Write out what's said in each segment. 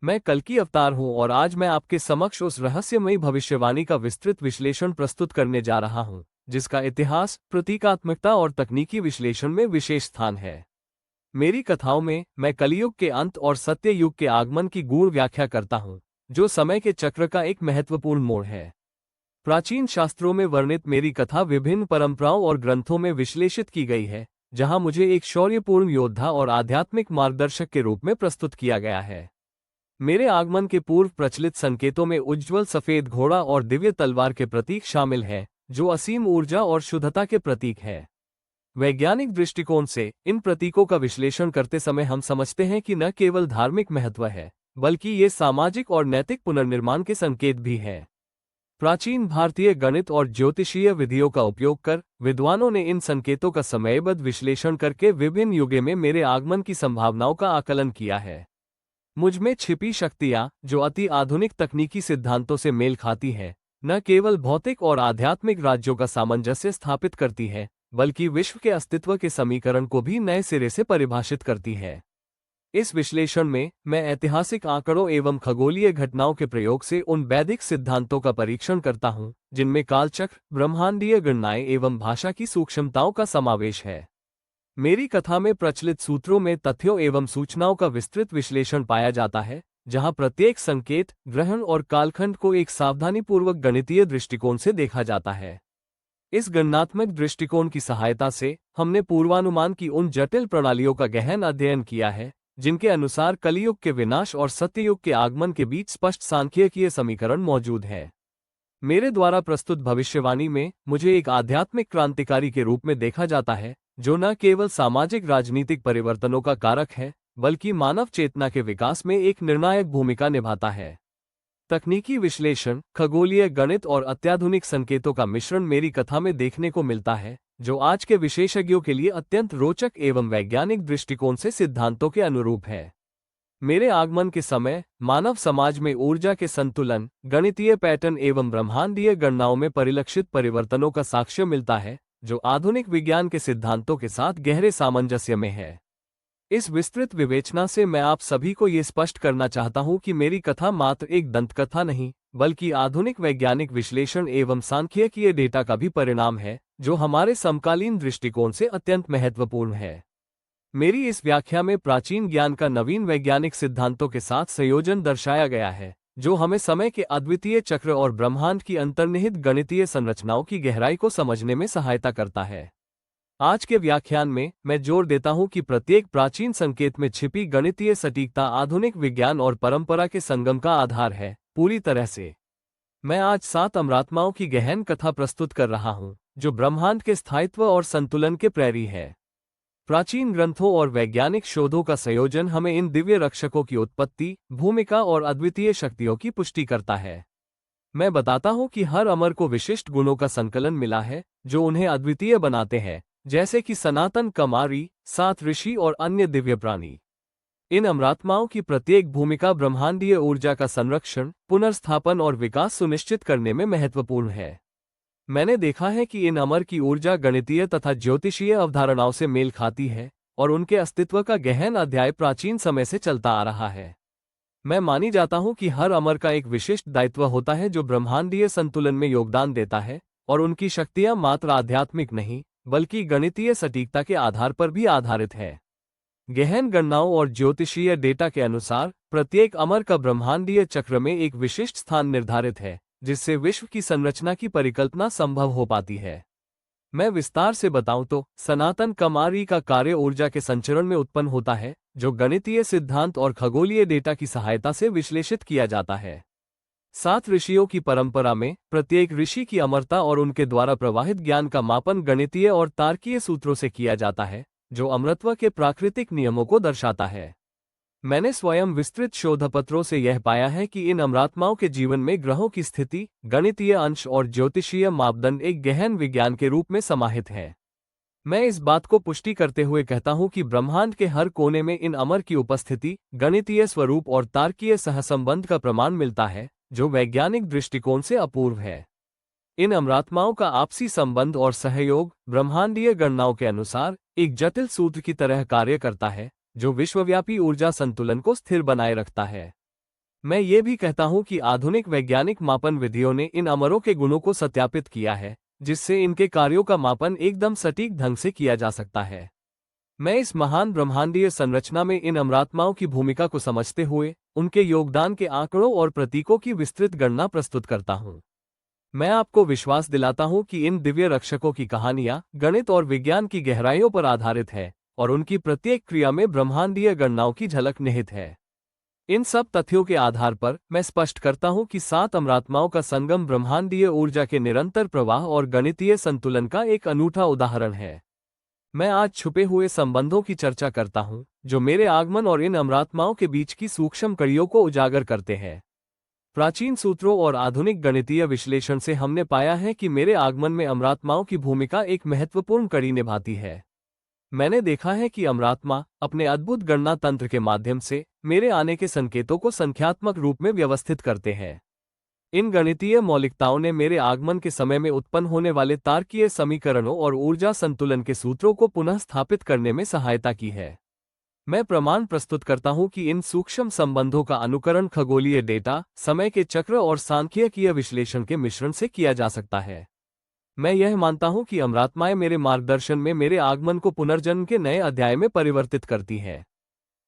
मैं कल की अवतार हूँ और आज मैं आपके समक्ष उस रहस्यमयी भविष्यवाणी का विस्तृत विश्लेषण प्रस्तुत करने जा रहा हूँ, जिसका इतिहास, प्रतीकात्मकता और तकनीकी विश्लेषण में विशेष स्थान है। मेरी कथाओं में मैं कलियुग के अंत और सत्य युग के आगमन की गूढ़ व्याख्या करता हूँ, जो समय के चक्र का एक महत्वपूर्ण मोड़ है। प्राचीन शास्त्रों में वर्णित मेरी कथा विभिन्न परंपराओं और ग्रंथों में विश्लेषित की गई है, जहां मुझे एक शौर्यपूर्ण योद्धा और आध्यात्मिक मार्गदर्शक के रूप में प्रस्तुत किया गया है। मेरे आगमन के पूर्व प्रचलित संकेतों में उज्ज्वल सफेद घोड़ा और दिव्य तलवार के प्रतीक शामिल हैं, जो असीम ऊर्जा और शुद्धता के प्रतीक है। वैज्ञानिक दृष्टिकोण से इन प्रतीकों का विश्लेषण करते समय हम समझते हैं कि न केवल धार्मिक महत्व है, बल्कि ये सामाजिक और नैतिक पुनर्निर्माण के संकेत भी हैं। प्राचीन भारतीय गणित और ज्योतिषीय विधियों का उपयोग कर विद्वानों ने इन संकेतों का समयबद्ध विश्लेषण करके विभिन्न युगों में मेरे आगमन की संभावनाओं का आकलन किया है। मुझ में छिपी शक्तियां, जो अति आधुनिक तकनीकी सिद्धांतों से मेल खाती हैं, न केवल भौतिक और आध्यात्मिक राज्यों का सामंजस्य स्थापित करती है, बल्कि विश्व के अस्तित्व के समीकरण को भी नए सिरे से परिभाषित करती है। इस विश्लेषण में मैं ऐतिहासिक आंकड़ों एवं खगोलीय घटनाओं के प्रयोग से उन वैदिक सिद्धांतों का परीक्षण करता हूं, जिनमें कालचक्र, ब्रह्मांडीय गणनाएं एवं भाषा की सूक्ष्मताओं का समावेश है। मेरी कथा में प्रचलित सूत्रों में तथ्यों एवं सूचनाओं का विस्तृत विश्लेषण पाया जाता है, जहां प्रत्येक संकेत, ग्रहण और कालखंड को एक सावधानीपूर्वक गणितीय दृष्टिकोण से देखा जाता है। इस गणनात्मक दृष्टिकोण की सहायता से हमने पूर्वानुमान की उन जटिल प्रणालियों का गहन अध्ययन किया है, जिनके अनुसार कलियुग के विनाश और सत्ययुग के आगमन के बीच स्पष्ट सांख्यिकीय समीकरण मौजूद है। मेरे द्वारा प्रस्तुत भविष्यवाणी में मुझे एक आध्यात्मिक क्रांतिकारी के रूप में देखा जाता है, जो न केवल सामाजिक राजनीतिक परिवर्तनों का कारक है, बल्कि मानव चेतना के विकास में एक निर्णायक भूमिका निभाता है। तकनीकी विश्लेषण, खगोलीय गणित और अत्याधुनिक संकेतों का मिश्रण मेरी कथा में देखने को मिलता है, जो आज के विशेषज्ञों के लिए अत्यंत रोचक एवं वैज्ञानिक दृष्टिकोण से सिद्धांतों के अनुरूप है। मेरे आगमन के समय मानव समाज में ऊर्जा के संतुलन, गणितीय पैटर्न एवं ब्रह्मांडीय गणनाओं में परिलक्षित परिवर्तनों का साक्ष्य मिलता है, जो आधुनिक विज्ञान के सिद्धांतों के साथ गहरे सामंजस्य में है। इस विस्तृत विवेचना से मैं आप सभी को ये स्पष्ट करना चाहता हूँ कि मेरी कथा मात्र एक दंतकथा नहीं, बल्कि आधुनिक वैज्ञानिक विश्लेषण एवं सांख्यिकीय डेटा का भी परिणाम है, जो हमारे समकालीन दृष्टिकोण से अत्यंत महत्वपूर्ण है। मेरी इस व्याख्या में प्राचीन ज्ञान का नवीन वैज्ञानिक सिद्धांतों के साथ संयोजन दर्शाया गया है, जो हमें समय के अद्वितीय चक्र और ब्रह्मांड की अंतर्निहित गणितीय संरचनाओं की गहराई को समझने में सहायता करता है। आज के व्याख्यान में मैं जोर देता हूं कि प्रत्येक प्राचीन संकेत में छिपी गणितीय सटीकता आधुनिक विज्ञान और परंपरा के संगम का आधार है। पूरी तरह से मैं आज 7 अमरात्माओं की गहन कथा प्रस्तुत कर रहा हूं, जो ब्रह्मांड के स्थायित्व और संतुलन के प्रहरी है। प्राचीन ग्रंथों और वैज्ञानिक शोधों का संयोजन हमें इन दिव्य रक्षकों की उत्पत्ति, भूमिका और अद्वितीय शक्तियों की पुष्टि करता है। मैं बताता हूं कि हर अमर को विशिष्ट गुणों का संकलन मिला है, जो उन्हें अद्वितीय बनाते हैं, जैसे कि सनातन कमारी, 7 ऋषि और अन्य दिव्य प्राणी। इन अमरात्माओं की प्रत्येक भूमिका ब्रह्मांडीय ऊर्जा का संरक्षण, पुनर्स्थापन और विकास सुनिश्चित करने में महत्वपूर्ण है। मैंने देखा है कि इन अमर की ऊर्जा गणितीय तथा ज्योतिषीय अवधारणाओं से मेल खाती है, और उनके अस्तित्व का गहन अध्याय प्राचीन समय से चलता आ रहा है। मैं मानी जाता हूं कि हर अमर का एक विशिष्ट दायित्व होता है, जो ब्रह्मांडीय संतुलन में योगदान देता है, और उनकी शक्तियां मात्र आध्यात्मिक नहीं, बल्कि गणितीय सटीकता के आधार पर भी आधारित है। गहन गणनाओं और ज्योतिषीय डेटा के अनुसार प्रत्येक अमर का ब्रह्मांडीय चक्र में एक विशिष्ट स्थान निर्धारित है, जिससे विश्व की संरचना की परिकल्पना संभव हो पाती है। मैं विस्तार से बताऊं तो सनातन कमारी का कार्य ऊर्जा के संचरण में उत्पन्न होता है, जो गणितीय सिद्धांत और खगोलीय डेटा की सहायता से विश्लेषित किया जाता है। 7 ऋषियों की परंपरा में प्रत्येक ऋषि की अमरता और उनके द्वारा प्रवाहित ज्ञान का मापन गणितीय और तार्किक सूत्रों से किया जाता है, जो अमरत्व के प्राकृतिक नियमों को दर्शाता है। मैंने स्वयं विस्तृत शोधपत्रों से यह पाया है कि इन अमरात्माओं के जीवन में ग्रहों की स्थिति, गणितीय अंश और ज्योतिषीय मापदंड एक गहन विज्ञान के रूप में समाहित हैं। मैं इस बात को पुष्टि करते हुए कहता हूं कि ब्रह्मांड के हर कोने में इन अमर की उपस्थिति, गणितीय स्वरूप और तार्किक सहसंबंध का प्रमाण मिलता है, जो वैज्ञानिक दृष्टिकोण से अपूर्व है। इन अमरात्माओं का आपसी संबंध और सहयोग ब्रह्मांडीय गणनाओं के अनुसार एक जटिल सूत्र की तरह कार्य करता है, जो विश्वव्यापी ऊर्जा संतुलन को स्थिर बनाए रखता है। मैं ये भी कहता हूँ कि आधुनिक वैज्ञानिक मापन विधियों ने इन अमरों के गुणों को सत्यापित किया है, जिससे इनके कार्यों का मापन एकदम सटीक ढंग से किया जा सकता है। मैं इस महान ब्रह्मांडीय संरचना में इन अमरात्माओं की भूमिका को समझते हुए उनके योगदान के आंकड़ों और प्रतीकों की विस्तृत गणना प्रस्तुत करता हूँ। मैं आपको विश्वास दिलाता हूँ कि इन दिव्य रक्षकों की कहानियाँ गणित और विज्ञान की गहराइयों पर आधारित है और उनकी प्रत्येक क्रिया में ब्रह्मांडीय गणनाओं की झलक निहित है। इन सब तथ्यों के आधार पर मैं स्पष्ट करता हूँ कि 7 अमरात्माओं का संगम ब्रह्मांडीय ऊर्जा के निरंतर प्रवाह और गणितीय संतुलन का एक अनूठा उदाहरण है। मैं आज छुपे हुए संबंधों की चर्चा करता हूँ, जो मेरे आगमन और इन अमरात्माओं के बीच की सूक्ष्म कड़ियों को उजागर करते हैं। प्राचीन सूत्रों और आधुनिक गणितीय विश्लेषण से हमने पाया है कि मेरे आगमन में अमरात्माओं की भूमिका एक महत्वपूर्ण कड़ी निभाती है। मैंने देखा है कि अमरात्मा अपने अद्भुत गणना तंत्र के माध्यम से मेरे आने के संकेतों को संख्यात्मक रूप में व्यवस्थित करते हैं। इन गणितीय मौलिकताओं ने मेरे आगमन के समय में उत्पन्न होने वाले तार्किक समीकरणों और ऊर्जा संतुलन के सूत्रों को पुनः स्थापित करने में सहायता की है। मैं प्रमाण प्रस्तुत करता हूं कि इन सूक्ष्म संबंधों का अनुकरण खगोलीय डेटा, समय के चक्र और सांख्यिकीय विश्लेषण के मिश्रण से किया जा सकता है। मैं यह मानता हूं कि अमरात्माएं मेरे मार्गदर्शन में मेरे आगमन को पुनर्जन्म के नए अध्याय में परिवर्तित करती हैं।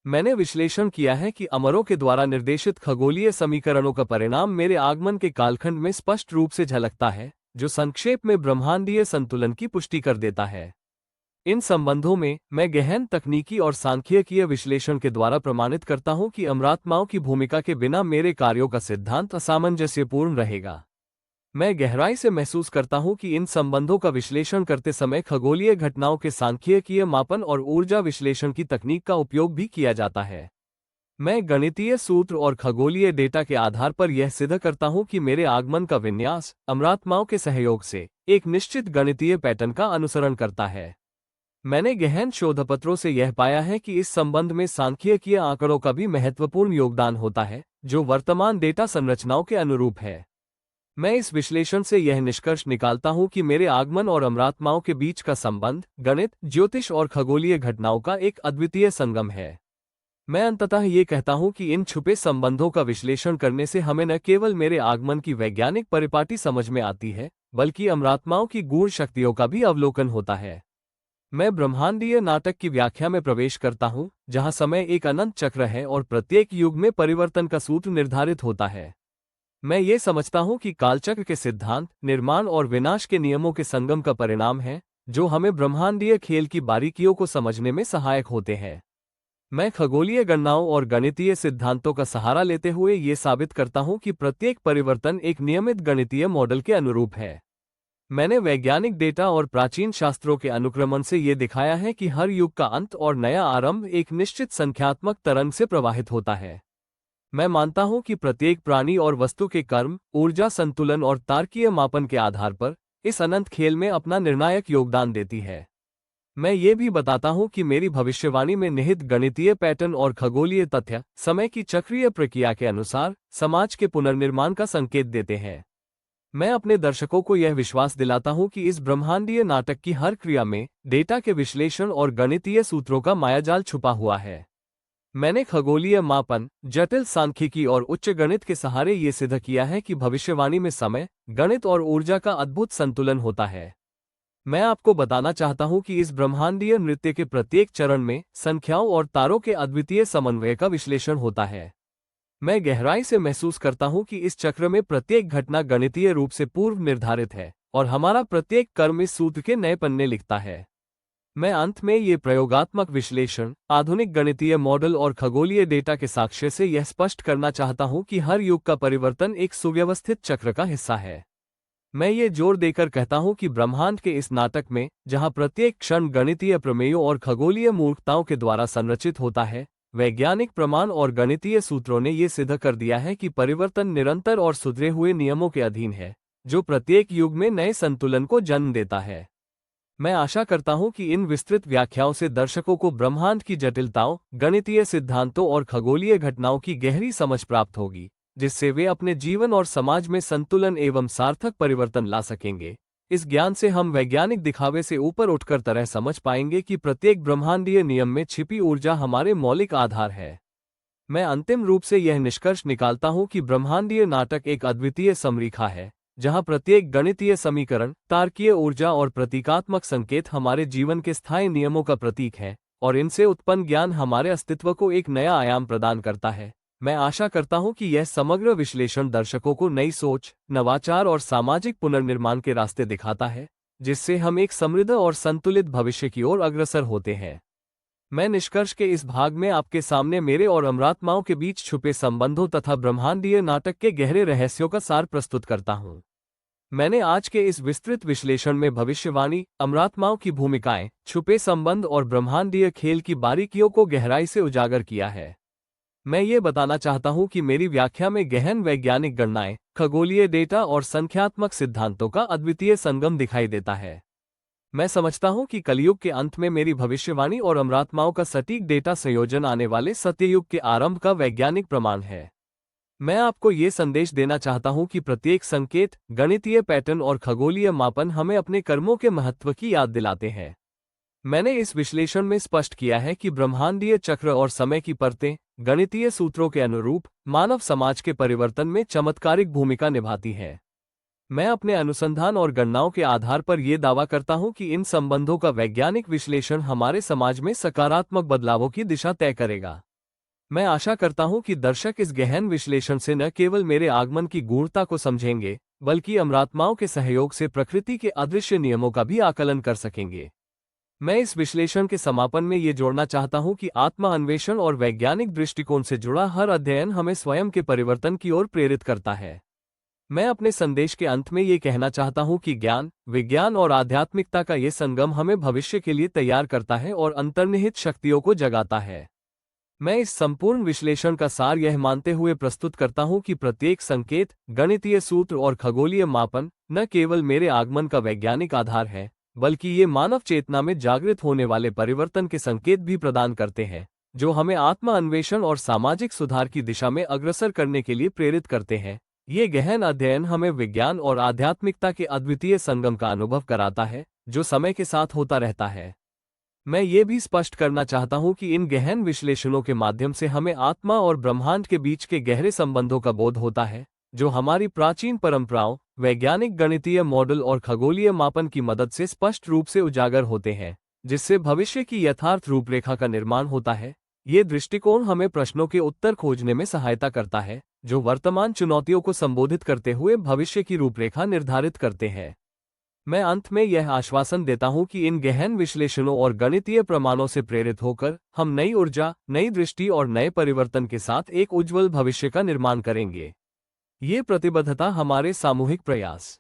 मैंने विश्लेषण किया है कि अमरों के द्वारा निर्देशित खगोलीय समीकरणों का परिणाम मेरे आगमन के कालखंड में स्पष्ट रूप से झलकता है, जो संक्षेप में ब्रह्मांडीय संतुलन की पुष्टि कर देता है। इन संबंधों में मैं गहन तकनीकी और सांख्यिकीय विश्लेषण के द्वारा प्रमाणित करता हूं कि अमरात्माओं की भूमिका के बिना मेरे कार्यों का सिद्धांत असामंजस्यपूर्ण रहेगा। मैं गहराई से महसूस करता हूं कि इन संबंधों का विश्लेषण करते समय खगोलीय घटनाओं के सांख्यिकीय मापन और ऊर्जा विश्लेषण की तकनीक का उपयोग भी किया जाता है। मैं गणितीय सूत्र और खगोलीय डेटा के आधार पर यह सिद्ध करता हूं कि मेरे आगमन का विन्यास अमरात्माओं के सहयोग से एक निश्चित गणितीय पैटर्न का अनुसरण करता है। मैंने गहन शोधपत्रों से यह पाया है कि इस संबंध में सांख्यिकीय आंकड़ों का भी महत्वपूर्ण योगदान होता है, जो वर्तमान डेटा संरचनाओं के अनुरूप है। मैं इस विश्लेषण से यह निष्कर्ष निकालता हूं कि मेरे आगमन और अमरात्माओं के बीच का संबंध गणित, ज्योतिष और खगोलीय घटनाओं का एक अद्वितीय संगम है। मैं अंततः ये कहता हूं कि इन छुपे संबंधों का विश्लेषण करने से हमें न केवल मेरे आगमन की वैज्ञानिक परिपाटी समझ में आती है, बल्कि अमरात्माओं की गूढ़ शक्तियों का भी अवलोकन होता है। मैं ब्रह्मांडीय नाटक की व्याख्या में प्रवेश करता हूं, जहां समय एक अनंत चक्र है और प्रत्येक युग में परिवर्तन का सूत्र निर्धारित होता है। मैं ये समझता हूं कि कालचक्र के सिद्धांत निर्माण और विनाश के नियमों के संगम का परिणाम है, जो हमें ब्रह्मांडीय खेल की बारीकियों को समझने में सहायक होते हैं। मैं खगोलीय गणनाओं और गणितीय सिद्धांतों का सहारा लेते हुए ये साबित करता हूं कि प्रत्येक परिवर्तन एक नियमित गणितीय मॉडल के अनुरूप है। मैंने वैज्ञानिक डेटा और प्राचीन शास्त्रों के अनुक्रमण से ये दिखाया है कि हर युग का अंत और नया आरंभ एक निश्चित संख्यात्मक तरंग से प्रवाहित होता है। मैं मानता हूं कि प्रत्येक प्राणी और वस्तु के कर्म, ऊर्जा संतुलन और तार्किक मापन के आधार पर इस अनंत खेल में अपना निर्णायक योगदान देती है। मैं ये भी बताता हूं कि मेरी भविष्यवाणी में निहित गणितीय पैटर्न और खगोलीय तथ्य समय की चक्रीय प्रक्रिया के अनुसार समाज के पुनर्निर्माण का संकेत देते हैं। मैं अपने दर्शकों को यह विश्वास दिलाता हूं कि इस ब्रह्मांडीय नाटक की हर क्रिया में डेटा के विश्लेषण और गणितीय सूत्रों का मायाजाल छुपा हुआ है। मैंने खगोलीय मापन, जटिल सांख्यिकी और उच्च गणित के सहारे ये सिद्ध किया है कि भविष्यवाणी में समय, गणित और ऊर्जा का अद्भुत संतुलन होता है। मैं आपको बताना चाहता हूं कि इस ब्रह्मांडीय नृत्य के प्रत्येक चरण में संख्याओं और तारों के अद्वितीय समन्वय का विश्लेषण होता है। मैं गहराई से महसूस करता हूं कि इस चक्र में प्रत्येक घटना गणितीय रूप से पूर्व निर्धारित है और हमारा प्रत्येक कर्म इस सूत्र के नए पन्ने लिखता है। मैं अंत में ये प्रयोगात्मक विश्लेषण, आधुनिक गणितीय मॉडल और खगोलीय डेटा के साक्ष्य से यह स्पष्ट करना चाहता हूं कि हर युग का परिवर्तन एक सुव्यवस्थित चक्र का हिस्सा है। मैं ये जोर देकर कहता हूं कि ब्रह्मांड के इस नाटक में, जहां प्रत्येक क्षण गणितीय प्रमेयों और खगोलीय मूर्खताओं के द्वारा संरचित होता है, वैज्ञानिक प्रमाण और गणितीय सूत्रों ने ये सिद्ध कर दिया है कि परिवर्तन निरंतर और सुधरे हुए नियमों के अधीन है, जो प्रत्येक युग में नए संतुलन को जन्म देता है। मैं आशा करता हूं कि इन विस्तृत व्याख्याओं से दर्शकों को ब्रह्मांड की जटिलताओं, गणितीय सिद्धांतों और खगोलीय घटनाओं की गहरी समझ प्राप्त होगी, जिससे वे अपने जीवन और समाज में संतुलन एवं सार्थक परिवर्तन ला सकेंगे। इस ज्ञान से हम वैज्ञानिक दिखावे से ऊपर उठकर तरह समझ पाएंगे कि प्रत्येक ब्रह्मांडीय नियम में छिपी ऊर्जा हमारे मौलिक आधार है। मैं अंतिम रूप से यह निष्कर्ष निकालता हूं कि ब्रह्मांडीय नाटक एक अद्वितीय समरेखा है, जहां प्रत्येक गणितीय समीकरण, तार्किक ऊर्जा और प्रतीकात्मक संकेत हमारे जीवन के स्थायी नियमों का प्रतीक है, और इनसे उत्पन्न ज्ञान हमारे अस्तित्व को एक नया आयाम प्रदान करता है। मैं आशा करता हूं कि यह समग्र विश्लेषण दर्शकों को नई सोच, नवाचार और सामाजिक पुनर्निर्माण के रास्ते दिखाता है, जिससे हम एक समृद्ध और संतुलित भविष्य की ओर अग्रसर होते हैं। मैं निष्कर्ष के इस भाग में आपके सामने मेरे और अमरात्माओं के बीच छुपे संबंधों तथा ब्रह्मांडीय नाटक के गहरे रहस्यों का सार प्रस्तुत करता हूं। मैंने आज के इस विस्तृत विश्लेषण में भविष्यवाणी, अमरात्माओं की भूमिकाएं, छुपे संबंध और ब्रह्मांडीय खेल की बारीकियों को गहराई से उजागर किया है। मैं ये बताना चाहता हूं कि मेरी व्याख्या में गहन वैज्ञानिक गणनाएं, खगोलीय डेटा और संख्यात्मक सिद्धांतों का अद्वितीय संगम दिखाई देता है। मैं समझता हूं कि कलयुग के अंत में मेरी भविष्यवाणी और अमरात्माओं का सटीक डेटा संयोजन आने वाले सत्ययुग के आरंभ का वैज्ञानिक प्रमाण है। मैं आपको ये संदेश देना चाहता हूं कि प्रत्येक संकेत, गणितीय पैटर्न और खगोलीय मापन हमें अपने कर्मों के महत्व की याद दिलाते हैं। मैंने इस विश्लेषण में स्पष्ट किया है कि ब्रह्मांडीय चक्र और समय की परतें, गणितीय सूत्रों के अनुरूप, मानव समाज के परिवर्तन में चमत्कारिक भूमिका निभाती हैं। मैं अपने अनुसंधान और गणनाओं के आधार पर यह दावा करता हूं कि इन संबंधों का वैज्ञानिक विश्लेषण हमारे समाज में सकारात्मक बदलावों की दिशा तय करेगा। मैं आशा करता हूं कि दर्शक इस गहन विश्लेषण से न केवल मेरे आगमन की गूढ़ता को समझेंगे, बल्कि अमरात्माओं के सहयोग से प्रकृति के अदृश्य नियमों का भी आकलन कर सकेंगे। मैं इस विश्लेषण के समापन में ये जोड़ना चाहता हूं कि आत्मा अन्वेषण और वैज्ञानिक दृष्टिकोण से जुड़ा हर अध्ययन हमें स्वयं के परिवर्तन की ओर प्रेरित करता है। मैं अपने संदेश के अंत में ये कहना चाहता हूं कि ज्ञान, विज्ञान और आध्यात्मिकता का ये संगम हमें भविष्य के लिए तैयार करता है और अंतर्निहित शक्तियों को जगाता है। मैं इस संपूर्ण विश्लेषण का सार यह मानते हुए प्रस्तुत करता हूं कि प्रत्येक संकेत, गणितीय सूत्र और खगोलीय मापन न केवल मेरे आगमन का वैज्ञानिक आधार है, बल्कि ये मानव चेतना में जागृत होने वाले परिवर्तन के संकेत भी प्रदान करते हैं, जो हमें आत्मा अन्वेषण और सामाजिक सुधार की दिशा में अग्रसर करने के लिए प्रेरित करते हैं। ये गहन अध्ययन हमें विज्ञान और आध्यात्मिकता के अद्वितीय संगम का अनुभव कराता है, जो समय के साथ होता रहता है। मैं ये भी स्पष्ट करना चाहता हूं कि इन गहन विश्लेषणों के माध्यम से हमें आत्मा और ब्रह्मांड के बीच के गहरे संबंधों का बोध होता है, जो हमारी प्राचीन परंपराओं, वैज्ञानिक गणितीय मॉडल और खगोलीय मापन की मदद से स्पष्ट रूप से उजागर होते हैं, जिससे भविष्य की यथार्थ रूपरेखा का निर्माण होता है। ये दृष्टिकोण हमें प्रश्नों के उत्तर खोजने में सहायता करता है, जो वर्तमान चुनौतियों को संबोधित करते हुए भविष्य की रूपरेखा निर्धारित करते हैं। मैं अंत में यह आश्वासन देता हूं कि इन गहन विश्लेषणों और गणितीय प्रमाणों से प्रेरित होकर हम नई ऊर्जा, नई दृष्टि और नए परिवर्तन के साथ एक उज्ज्वल भविष्य का निर्माण करेंगे। ये प्रतिबद्धता हमारे सामूहिक प्रयास